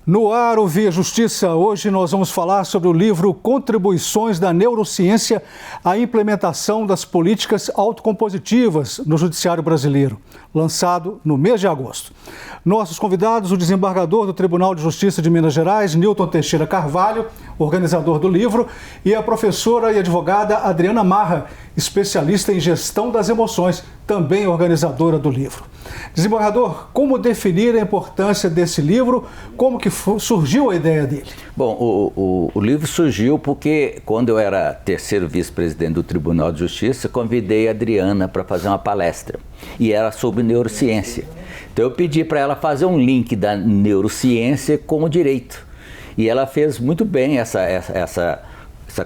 No ar, o Via Justiça. Hoje nós vamos falar sobre o livro Contribuições da Neurociência à Implementação das Políticas Autocompositivas no Judiciário Brasileiro, lançado no mês de agosto. Nossos convidados, o desembargador do Tribunal de Justiça de Minas Gerais, Nilton Teixeira Carvalho, organizador do livro, e a professora e advogada Adriana Marra, especialista em gestão das emoções, também organizadora do livro. Desembargador, como definir a importância desse livro? Como que surgiu a ideia dele? Bom, o livro surgiu porque quando eu era terceiro vice-presidente do Tribunal de Justiça, convidei a Adriana para fazer uma palestra e era sobre neurociência. Então eu pedi para ela fazer um link da neurociência com o direito. E ela fez muito bem essa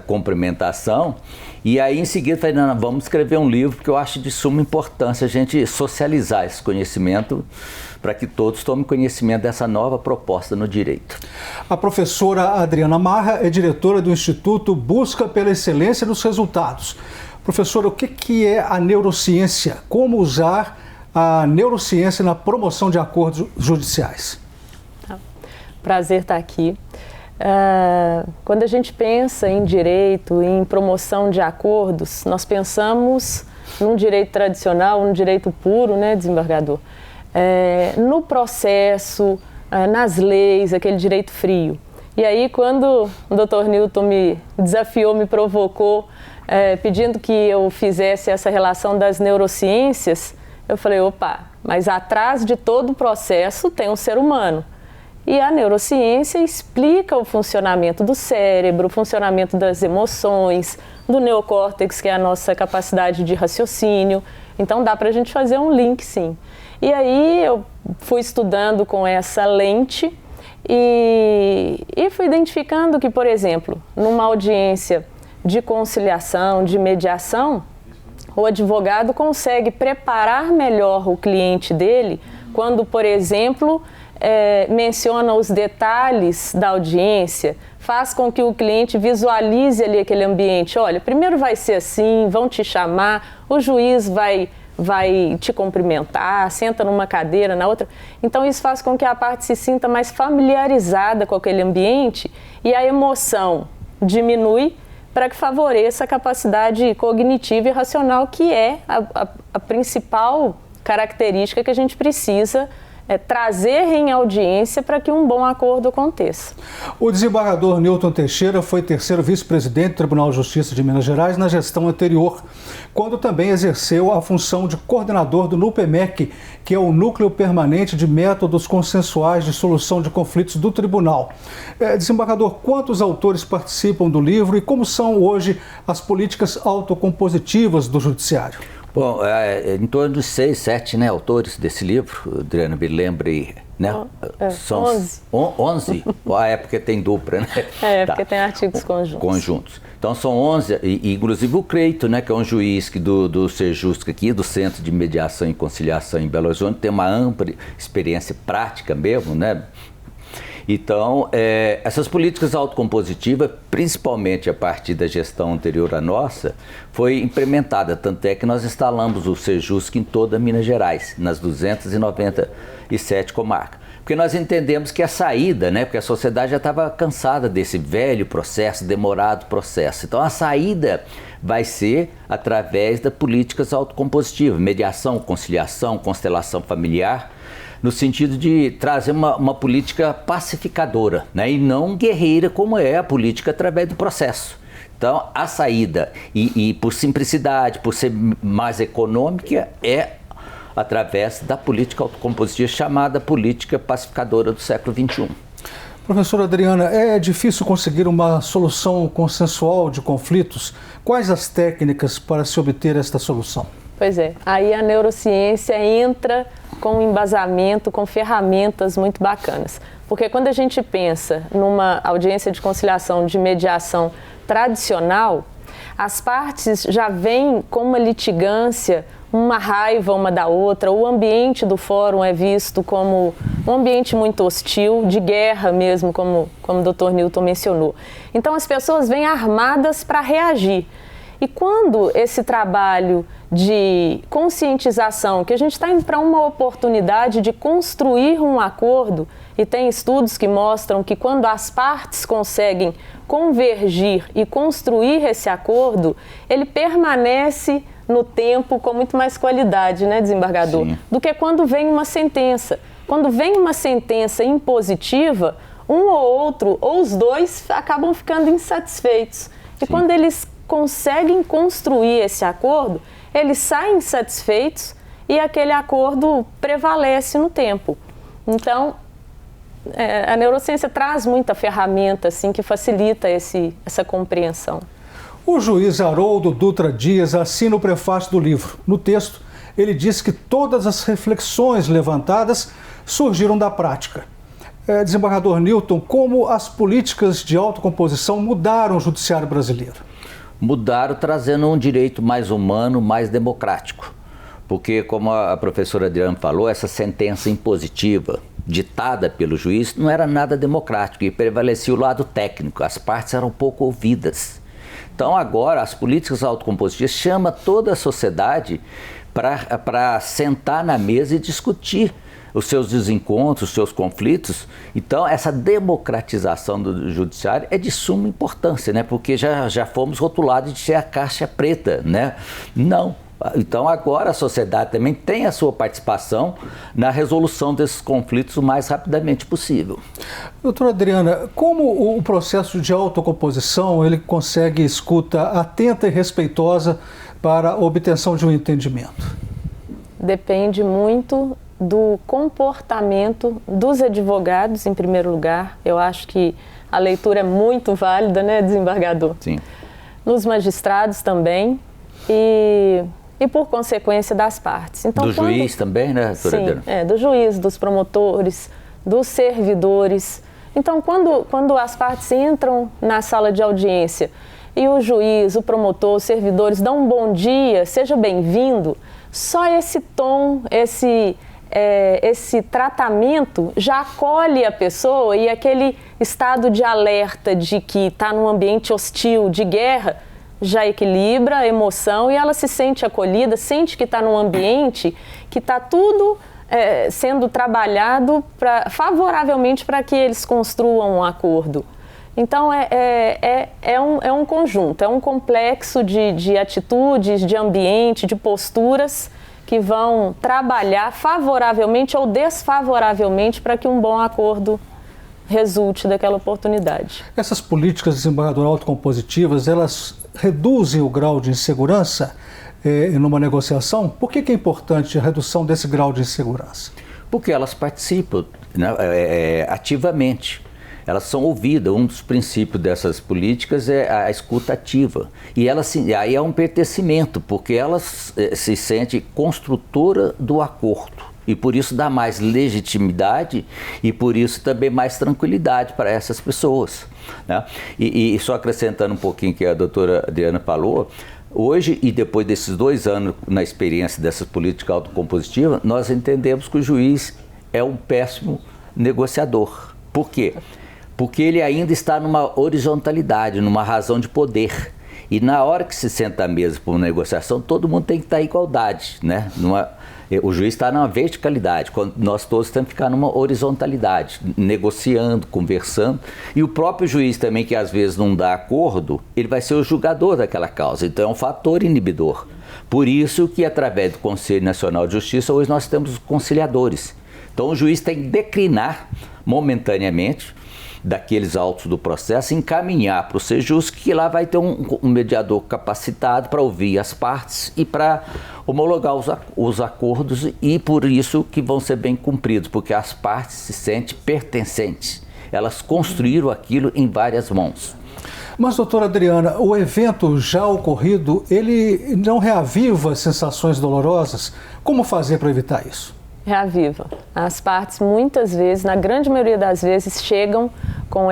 complementação. E aí, em seguida, falei, não, vamos escrever um livro, porque eu acho de suma importância a gente socializar esse conhecimento para que todos tomem conhecimento dessa nova proposta no direito. A professora Adriana Marra é diretora do Instituto Busca pela Excelência nos Resultados. Professora, o que é a neurociência? Como usar a neurociência na promoção de acordos judiciais? Prazer estar aqui. Quando a gente pensa em direito, em promoção de acordos, nós pensamos num direito tradicional, num direito puro, né, desembargador? No processo, nas leis, aquele direito frio. E aí, quando o Dr. Nilton me desafiou, me provocou, pedindo que eu fizesse essa relação das neurociências, eu falei, opa, mas atrás de todo o processo tem um ser humano. E a neurociência explica o funcionamento do cérebro, o funcionamento das emoções, do neocórtex, que é a nossa capacidade de raciocínio. Então dá para a gente fazer um link, sim. E aí eu fui estudando com essa lente e fui identificando que, por exemplo, numa audiência de conciliação, de mediação, o advogado consegue preparar melhor o cliente dele quando, por exemplo, menciona os detalhes da audiência, faz com que o cliente visualize ali aquele ambiente. Olha, primeiro vai ser assim, vão te chamar, o juiz vai te cumprimentar, senta numa cadeira, na outra. Então isso faz com que a parte se sinta mais familiarizada com aquele ambiente e a emoção diminui para que favoreça a capacidade cognitiva e racional, que é a principal característica que a gente precisa trazer em audiência para que um bom acordo aconteça. O desembargador Nilton Teixeira foi terceiro vice-presidente do Tribunal de Justiça de Minas Gerais na gestão anterior, quando também exerceu a função de coordenador do NUPEMEC, que é o Núcleo Permanente de Métodos Consensuais de Solução de Conflitos do Tribunal. Desembargador, quantos autores participam do livro e como são hoje as políticas autocompositivas do Judiciário? Bom, em torno de 6, 7 autores desse livro, Adriana, me lembre, né? São 11. 11? É porque tem dupla, né? Porque tem artigos conjuntos. Então são 11, e inclusive o Creito, né, que é um juiz do Sejusc aqui, do Centro de Mediação e Conciliação em Belo Horizonte, tem uma ampla experiência prática mesmo, né? Então, essas políticas autocompositivas, principalmente a partir da gestão anterior à nossa, foi implementada, tanto é que nós instalamos o Sejusc em toda Minas Gerais, nas 297 comarcas. Porque nós entendemos que a saída, né, porque a sociedade já estava cansada desse velho processo, demorado processo. Então, a saída vai ser através das políticas autocompositivas, mediação, conciliação, constelação familiar, no sentido de trazer uma política pacificadora, né? E não guerreira, como é a política através do processo. Então, a saída, e por simplicidade, por ser mais econômica, é através da política autocompositiva, chamada política pacificadora do século XXI. Professora Adriana, é difícil conseguir uma solução consensual de conflitos? Quais as técnicas para se obter esta solução? Pois é, aí a neurociência entra com embasamento, com ferramentas muito bacanas. Porque quando a gente pensa numa audiência de conciliação, de mediação tradicional, as partes já vêm com uma litigância, uma raiva uma da outra, o ambiente do fórum é visto como um ambiente muito hostil, de guerra mesmo, como o Dr. Nilton mencionou. Então as pessoas vêm armadas para reagir. E quando esse trabalho de conscientização, que a gente está indo para uma oportunidade de construir um acordo, e tem estudos que mostram que quando as partes conseguem convergir e construir esse acordo, ele permanece no tempo com muito mais qualidade, né, desembargador? Sim. Do que quando vem uma sentença. Quando vem uma sentença impositiva, um ou outro, ou os dois, acabam ficando insatisfeitos. E quando eles conseguem construir esse acordo, eles saem satisfeitos e aquele acordo prevalece no tempo. Então, a neurociência traz muita ferramenta assim, que facilita essa compreensão. O juiz Haroldo Dutra Dias assina o prefácio do livro. No texto, ele diz que todas as reflexões levantadas surgiram da prática. Desembargador Newton, como as políticas de autocomposição mudaram o judiciário brasileiro? Mudaram trazendo um direito mais humano, mais democrático. Porque, como a professora Adriana falou, essa sentença impositiva ditada pelo juiz não era nada democrático e prevalecia o lado técnico. As partes eram pouco ouvidas. Então, agora, as políticas autocompositivas chamam toda a sociedade para sentar na mesa e discutir os seus desencontros, os seus conflitos. Então, essa democratização do judiciário é de suma importância, né? Porque já fomos rotulados de ser a caixa preta, né? Não. Então, agora a sociedade também tem a sua participação na resolução desses conflitos o mais rapidamente possível. Doutora Adriana, como o processo de autocomposição ele consegue escuta atenta e respeitosa para a obtenção de um entendimento? Depende muito do comportamento dos advogados, em primeiro lugar. Eu acho que a leitura é muito válida, né, desembargador? Sim. Nos magistrados também e por consequência das partes. Então, juiz também, né, doutora Adriana? Sim, do juiz, dos promotores, dos servidores. Então, quando as partes entram na sala de audiência e o juiz, o promotor, os servidores dão um bom dia, seja bem-vindo, só esse tom, esse tratamento já acolhe a pessoa e aquele estado de alerta de que está num ambiente hostil, de guerra, já equilibra a emoção e ela se sente acolhida, sente que está num ambiente que está tudo sendo trabalhado favoravelmente para que eles construam um acordo. Então, é um conjunto, é um complexo de atitudes, de ambiente, de posturas que vão trabalhar favoravelmente ou desfavoravelmente para que um bom acordo resulte daquela oportunidade. Essas políticas, desembargador, autocompositivas, elas reduzem o grau de insegurança numa negociação? Por que é importante a redução desse grau de insegurança? Porque elas participam, né, ativamente. Elas são ouvidas. Um dos princípios dessas políticas é a escuta ativa. E aí é um pertencimento, porque elas se sente construtora do acordo. E por isso dá mais legitimidade e por isso também mais tranquilidade para essas pessoas, né? E só acrescentando um pouquinho que a doutora Adriana falou, hoje e depois desses 2 anos na experiência dessa política autocompositiva, nós entendemos que o juiz é um péssimo negociador. Por quê? Porque ele ainda está numa horizontalidade, numa razão de poder. E na hora que se senta à mesa por uma negociação, todo mundo tem que estar em igualdade, né? O juiz está numa verticalidade, quando nós todos temos que ficar numa horizontalidade, negociando, conversando. E o próprio juiz também, que às vezes não dá acordo, ele vai ser o julgador daquela causa. Então é um fator inibidor. Por isso que através do Conselho Nacional de Justiça, hoje nós temos os conciliadores. Então o juiz tem que declinar momentaneamente daqueles autos do processo, encaminhar para o Sejusc, que lá vai ter um mediador capacitado para ouvir as partes e para homologar os acordos, e por isso que vão ser bem cumpridos, porque as partes se sentem pertencentes. Elas construíram aquilo em várias mãos. Mas, doutora Adriana, o evento já ocorrido, ele não reaviva sensações dolorosas? Como fazer para evitar isso? Reaviva. As partes muitas vezes, na grande maioria das vezes, chegam com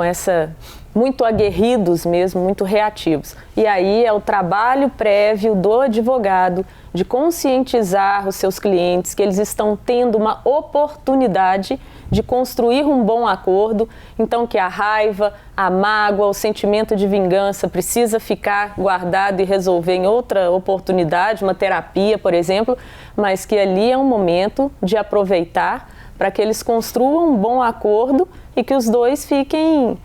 essa muito aguerridos mesmo, muito reativos. E aí é o trabalho prévio do advogado de conscientizar os seus clientes que eles estão tendo uma oportunidade de construir um bom acordo, então que a raiva, a mágoa, o sentimento de vingança precisa ficar guardado e resolver em outra oportunidade, uma terapia, por exemplo, mas que ali é um momento de aproveitar para que eles construam um bom acordo e que os dois fiquem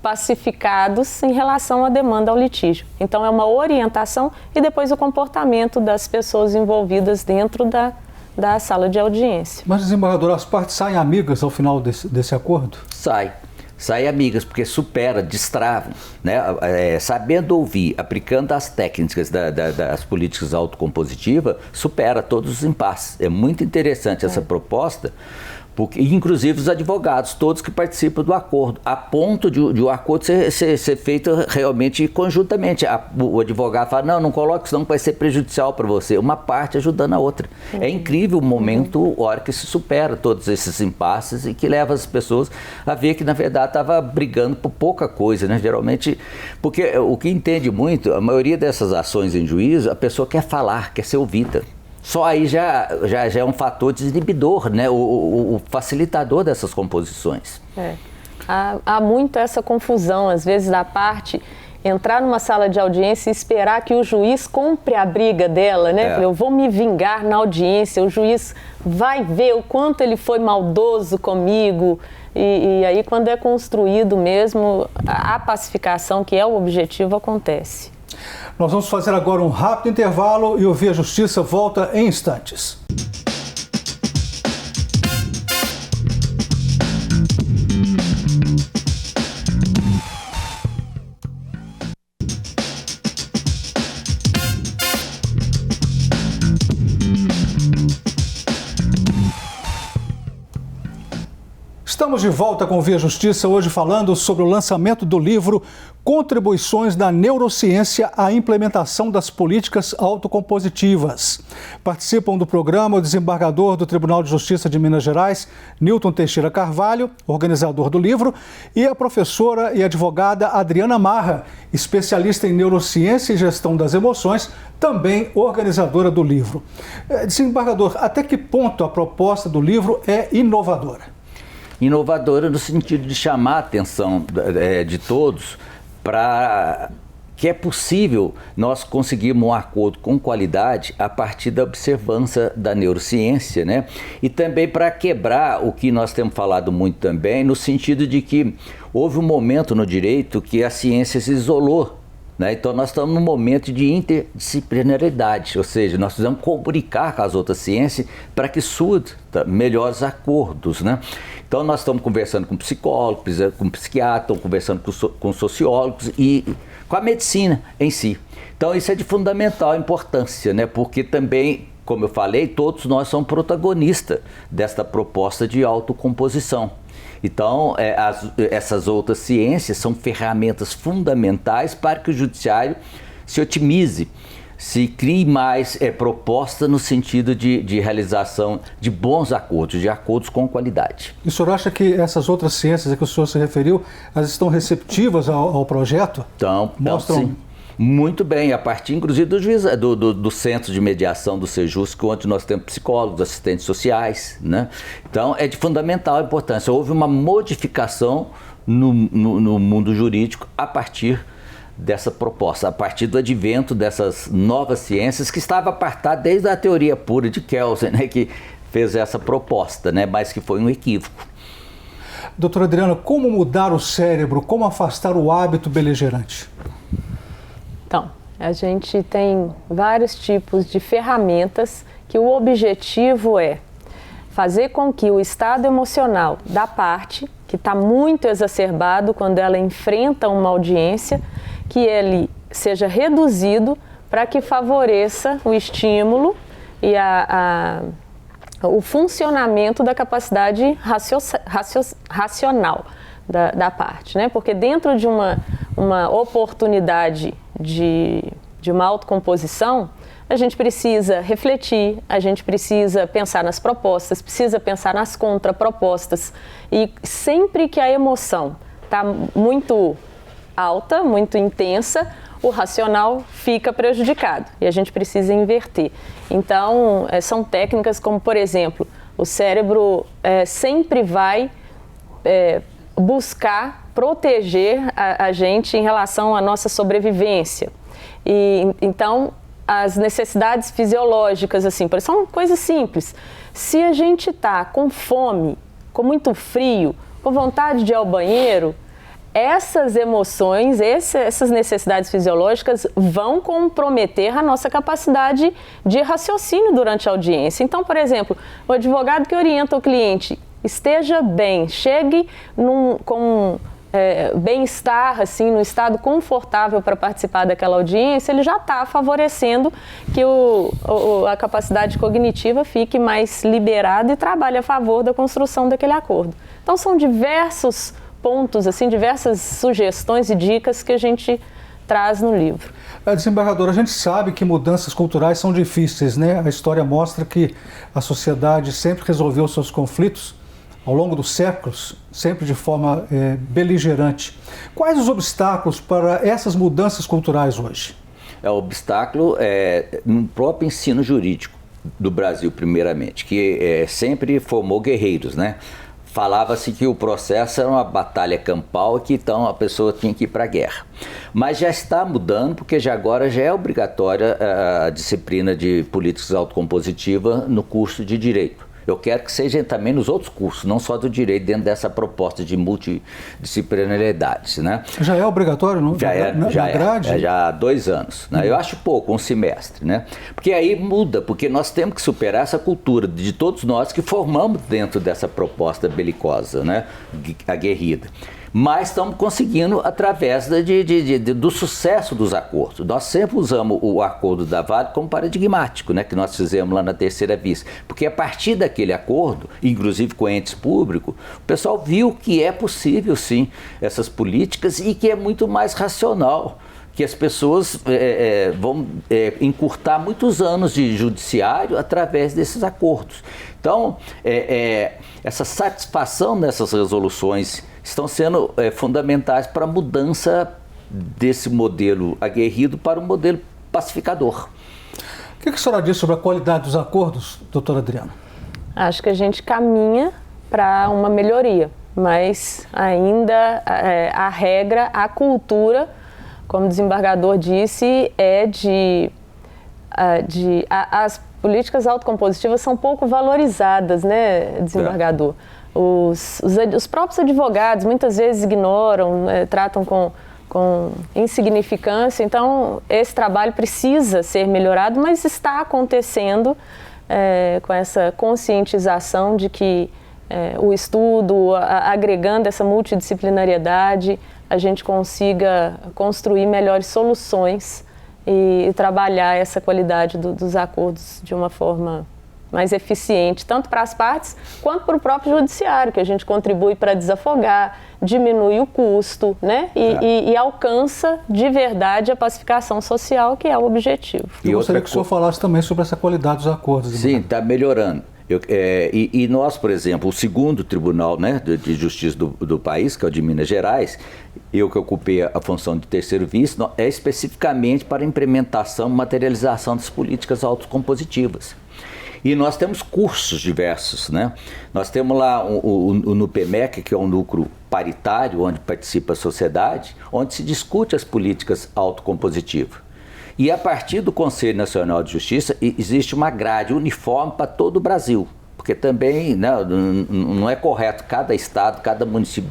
pacificados em relação à demanda ao litígio. Então é uma orientação e depois o comportamento das pessoas envolvidas dentro da sala de audiência. Mas, desembargador, as partes saem amigas ao final desse acordo? Saem amigas, porque supera, destrava, né? Sabendo ouvir, aplicando as técnicas das políticas autocompositivas, supera todos os impasses. É muito interessante essa proposta, porque, inclusive os advogados, todos que participam do acordo, a ponto de o acordo ser feito realmente conjuntamente. O advogado fala, não coloque, senão vai ser prejudicial para você. Uma parte ajudando a outra. É incrível o momento, a hora que se supera todos esses impasses e que leva as pessoas a ver que, na verdade, estava brigando por pouca coisa, né? Geralmente, porque o que entende muito, a maioria dessas ações em juízo, a pessoa quer falar, quer ser ouvida. Só aí já é um fator desinibidor, né? O facilitador dessas composições. Há muito essa confusão, às vezes, da parte entrar numa sala de audiência e esperar que o juiz compre a briga dela, né? Eu vou me vingar na audiência, o juiz vai ver o quanto ele foi maldoso comigo. E aí, quando é construído mesmo, a pacificação, que é o objetivo, acontece. Nós vamos fazer agora um rápido intervalo e o Via Justiça volta em instantes. Estamos de volta com o Via Justiça, hoje falando sobre o lançamento do livro Contribuições da Neurociência à Implementação das Políticas Autocompositivas. Participam do programa o desembargador do Tribunal de Justiça de Minas Gerais, Nilton Teixeira Carvalho, organizador do livro, e a professora e advogada Adriana Marra, especialista em neurociência e gestão das emoções, também organizadora do livro. Desembargador, até que ponto a proposta do livro é inovadora? Inovadora no sentido de chamar a atenção de todos para que é possível nós conseguirmos um acordo com qualidade a partir da observância da neurociência, né? E também para quebrar o que nós temos falado muito também, no sentido de que houve um momento no direito que a ciência se isolou. Então nós estamos num momento de interdisciplinaridade, ou seja, nós precisamos comunicar com as outras ciências para que surjam melhores acordos, né? Então nós estamos conversando com psicólogos, com psiquiatras, estamos conversando com sociólogos e com a medicina em si. Então isso é de fundamental importância, né? Porque também, como eu falei, todos nós somos protagonistas desta proposta de autocomposição. Então, essas outras ciências são ferramentas fundamentais para que o judiciário se otimize, se crie mais proposta no sentido de realização de bons acordos, de acordos com qualidade. E o senhor acha que essas outras ciências a que o senhor se referiu, elas estão receptivas ao projeto? Então, sim. Muito bem, a partir inclusive do Centro de Mediação do Sejusc, onde nós temos psicólogos, assistentes sociais, né? Então é de fundamental importância. Houve uma modificação no mundo jurídico a partir dessa proposta, a partir do advento dessas novas ciências que estava apartada desde a teoria pura de Kelsen, né, que fez essa proposta, né, mas que foi um equívoco. Doutora Adriana, como mudar o cérebro, como afastar o hábito beligerante? Então, a gente tem vários tipos de ferramentas que o objetivo é fazer com que o estado emocional da parte, que está muito exacerbado quando ela enfrenta uma audiência, que ele seja reduzido para que favoreça o estímulo e o funcionamento da capacidade racional da parte, né? Porque dentro de uma oportunidade de uma autocomposição, a gente precisa refletir, a gente precisa pensar nas propostas, precisa pensar nas contrapropostas. E sempre que a emoção está muito alta, muito intensa, o racional fica prejudicado e a gente precisa inverter. Então, são técnicas como, por exemplo, o cérebro sempre vai buscar proteger a gente em relação à nossa sobrevivência. E então, as necessidades fisiológicas, assim, são coisas simples. Se a gente está com fome, com muito frio, com vontade de ir ao banheiro, essas emoções, essas necessidades fisiológicas vão comprometer a nossa capacidade de raciocínio durante a audiência. Então, por exemplo, o advogado que orienta o cliente esteja bem, chegue com bem-estar, assim, no estado confortável para participar daquela audiência, ele já está favorecendo que a capacidade cognitiva fique mais liberada e trabalhe a favor da construção daquele acordo. Então, são diversos pontos, assim, diversas sugestões e dicas que a gente traz no livro. Desembargadora, a gente sabe que mudanças culturais são difíceis, né? A história mostra que a sociedade sempre resolveu seus conflitos ao longo dos séculos, sempre de forma beligerante. Quais os obstáculos para essas mudanças culturais hoje? O obstáculo no próprio ensino jurídico do Brasil, primeiramente, que sempre formou guerreiros, né? Falava-se que o processo era uma batalha campal e que então a pessoa tinha que ir para a guerra. Mas já está mudando, porque agora já é obrigatória a disciplina de políticas autocompositiva no curso de Direito. Eu quero que seja também nos outros cursos, não só do Direito, dentro dessa proposta de multidisciplinaridade, né? Já é obrigatório, não? Já há 2 anos. Né? Eu acho pouco, um semestre, né? Porque aí muda, porque nós temos que superar essa cultura de todos nós que formamos dentro dessa proposta belicosa, né? Aguerrida. Mas estamos conseguindo através do sucesso dos acordos. Nós sempre usamos o acordo da Vale como paradigmático, né, que nós fizemos lá na terceira vista. Porque a partir daquele acordo, inclusive com entes públicos, o pessoal viu que é possível, sim, essas políticas e que é muito mais racional. Que as pessoas vão encurtar muitos anos de judiciário através desses acordos. Então, essa satisfação dessas resoluções estão sendo fundamentais para a mudança desse modelo aguerrido para um modelo pacificador. O que a senhora diz sobre a qualidade dos acordos, doutora Adriana? Acho que a gente caminha para uma melhoria, mas ainda a regra, a cultura, como o desembargador disse, as políticas autocompositivas são pouco valorizadas, né, desembargador? Os próprios advogados muitas vezes ignoram, tratam com insignificância, então esse trabalho precisa ser melhorado, mas está acontecendo com essa conscientização de que o estudo, agregando essa multidisciplinariedade, a gente consiga construir melhores soluções e trabalhar essa qualidade dos acordos de uma forma mais eficiente, tanto para as partes quanto para o próprio judiciário, que a gente contribui para desafogar, diminui o custo, né? E alcança de verdade a pacificação social, que é o objetivo. Eu gostaria que o senhor falasse também sobre essa qualidade dos acordos. Sim, está melhorando. E nós, por exemplo, o segundo tribunal, né, de justiça do país, que é o de Minas Gerais, eu que ocupei a função de terceiro vice, é especificamente para implementação e materialização das políticas autocompositivas. E nós temos cursos diversos, né? Nós temos lá o NUPEMEC, que é um núcleo paritário, onde participa a sociedade, onde se discute as políticas autocompositivas. E a partir do Conselho Nacional de Justiça, existe uma grade uniforme para todo o Brasil, porque também, né, não é correto cada estado, cada município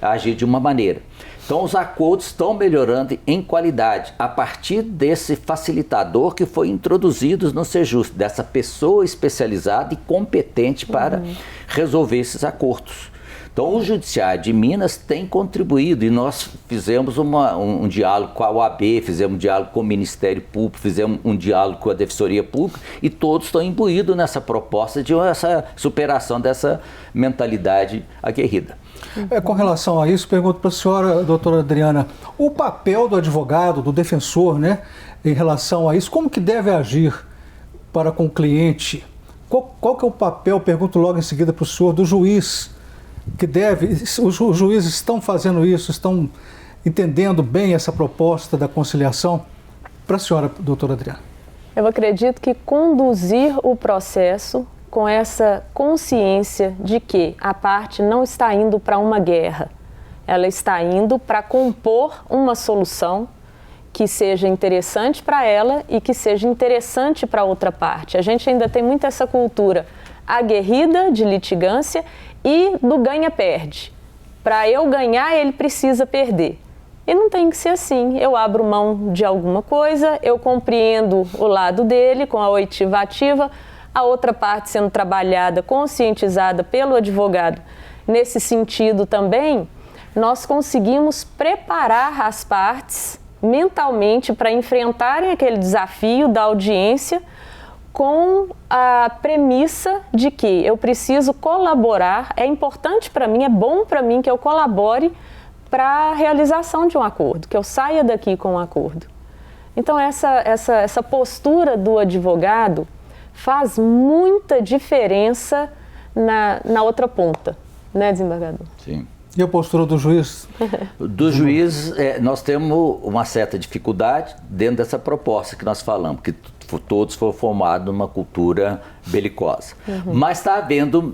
agir de uma maneira. Então os acordos estão melhorando em qualidade a partir desse facilitador que foi introduzido no Sejust, dessa pessoa especializada e competente para resolver esses acordos. Então o Judiciário de Minas tem contribuído e nós fizemos um diálogo com a OAB, fizemos um diálogo com o Ministério Público, fizemos um diálogo com a Defensoria Pública e todos estão imbuídos nessa proposta de essa superação dessa mentalidade aguerrida. Com relação a isso, pergunto para a senhora, doutora Adriana, o papel do advogado, do defensor, né, em relação a isso, como que deve agir para com o cliente? Qual que é o papel, pergunto logo em seguida para o senhor, do juiz que os juízes estão fazendo isso, estão entendendo bem essa proposta da conciliação? Para a senhora, doutora Adriana. Eu acredito que conduzir o processo com essa consciência de que a parte não está indo para uma guerra, ela está indo para compor uma solução que seja interessante para ela e que seja interessante para a outra parte. A gente ainda tem muito essa cultura aguerrida de litigância e do ganha-perde. Para eu ganhar, ele precisa perder. E não tem que ser assim. Eu abro mão de alguma coisa, eu compreendo o lado dele com a oitiva ativa, a outra parte sendo trabalhada, conscientizada pelo advogado. Nesse sentido também, nós conseguimos preparar as partes mentalmente para enfrentarem aquele desafio da audiência com a premissa de que eu preciso colaborar, é importante para mim, é bom para mim que eu colabore para a realização de um acordo, que eu saia daqui com um acordo. Então essa postura do advogado faz muita diferença na outra ponta, né, desembargador? Sim. E a postura do juiz? Do juiz, nós temos uma certa dificuldade dentro dessa proposta que nós falamos, que todos foram formados numa cultura belicosa. Mas está havendo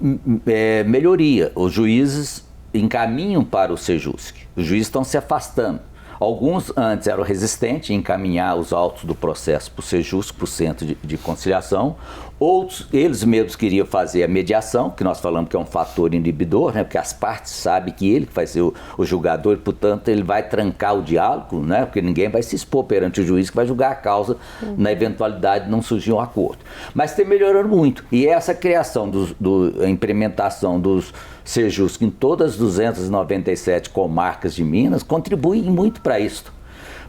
melhoria. Os juízes encaminham para o Sejusc. Os juízes estão se afastando. Alguns antes eram resistentes em encaminhar os autos do processo para o Sejusc, para o Centro de Conciliação. Outros, eles mesmos queriam fazer a mediação, que nós falamos que é um fator inibidor, né? Porque as partes sabem que ele vai ser o julgador, e, portanto, ele vai trancar o diálogo, né? Porque ninguém vai se expor perante o juiz que vai julgar a causa na eventualidade de não surgir um acordo. Mas tem melhorando muito. E essa criação, a implementação dos Sejusc em todas as 297 comarcas de Minas contribui muito para isso.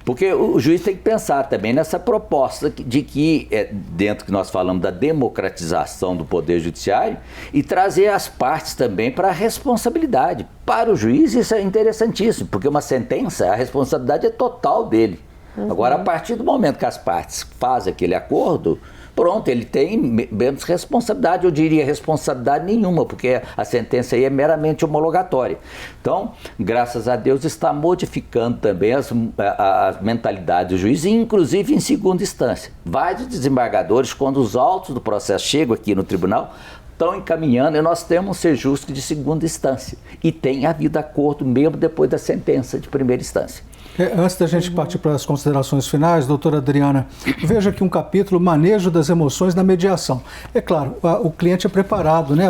Porque o juiz tem que pensar também nessa proposta de que, dentro que nós falamos da democratização do Poder Judiciário, e trazer as partes também para a responsabilidade. Para o juiz isso é interessantíssimo, porque uma sentença, a responsabilidade é total dele. Agora, a partir do momento que as partes fazem aquele acordo, pronto, ele tem menos responsabilidade, eu diria responsabilidade nenhuma, porque a sentença aí é meramente homologatória. Então, graças a Deus, está modificando também a mentalidade do juiz, inclusive em segunda instância. Vários desembargadores, quando os autos do processo chegam aqui no tribunal, estão encaminhando, e nós temos um Sejusc de segunda instância. E tem havido acordo mesmo depois da sentença de primeira instância. Antes da gente partir para as considerações finais, doutora Adriana, veja aqui um capítulo, manejo das emoções na mediação. É claro, o cliente é preparado, né,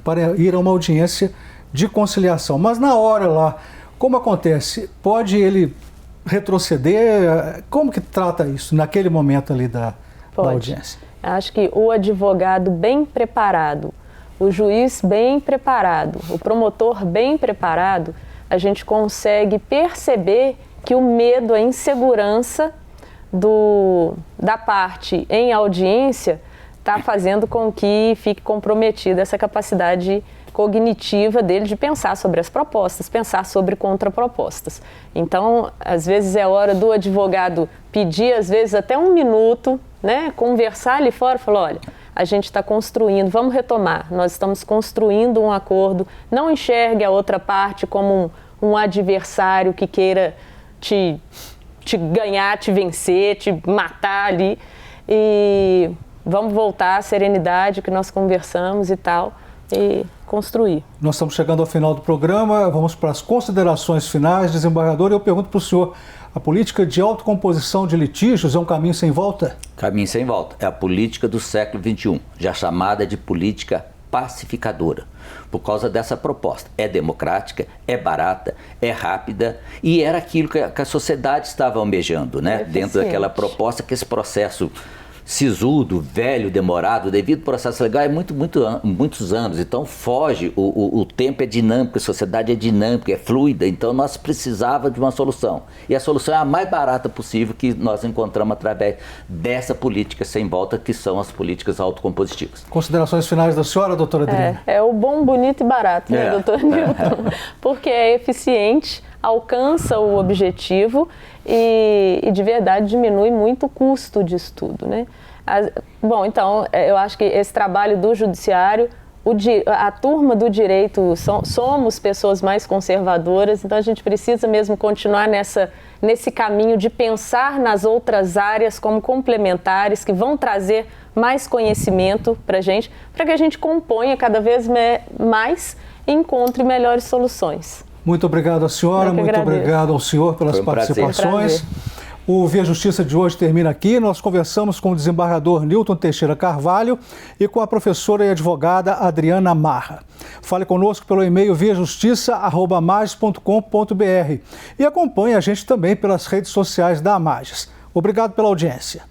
para ir a uma audiência de conciliação, mas na hora lá, como acontece? Pode ele retroceder? Como que trata isso naquele momento ali da audiência? Acho que o advogado bem preparado, o juiz bem preparado, o promotor bem preparado, a gente consegue perceber que o medo, a insegurança da parte em audiência está fazendo com que fique comprometida essa capacidade cognitiva dele de pensar sobre as propostas, pensar sobre contrapropostas. Então, às vezes é hora do advogado pedir, às vezes até um minuto, né, conversar ali fora, falar, olha, a gente está construindo, vamos retomar, nós estamos construindo um acordo, não enxergue a outra parte como um adversário que queira te ganhar, te vencer, te matar ali, e vamos voltar à serenidade que nós conversamos e tal, e construir. Nós estamos chegando ao final do programa, vamos para as considerações finais, desembargador, e eu pergunto para o senhor, a política de autocomposição de litígios é um caminho sem volta? Caminho sem volta. É a política do século XXI, já chamada de política pacificadora, por causa dessa proposta. É democrática, é barata, é rápida e era aquilo que a sociedade estava almejando, né? Dentro daquela proposta, que esse processo sisudo, velho, demorado, devido ao processo legal é muitos anos, então foge, o tempo é dinâmico, a sociedade é dinâmica, é fluida, então nós precisávamos de uma solução. E a solução é a mais barata possível que nós encontramos através dessa política sem volta, que são as políticas autocompositivas. Considerações finais da senhora, doutora Adriana? É o bom, bonito e barato, né, doutor Newton? Porque é eficiente, alcança o objetivo e de verdade diminui muito o custo disso tudo, né? Bom, então, eu acho que esse trabalho do judiciário a turma do direito somos pessoas mais conservadoras, então a gente precisa mesmo continuar nesse caminho de pensar nas outras áreas como complementares, que vão trazer mais conhecimento para que a gente componha cada vez mais e encontre melhores soluções. Muito obrigado à senhora, muito obrigado ao senhor pelas participações. O Via Justiça de hoje termina aqui. Nós conversamos com o desembargador Nilton Teixeira Carvalho e com a professora e advogada Adriana Marra. Fale conosco pelo e-mail viajustiça@amages.com.br e acompanhe a gente também pelas redes sociais da Amages. Obrigado pela audiência.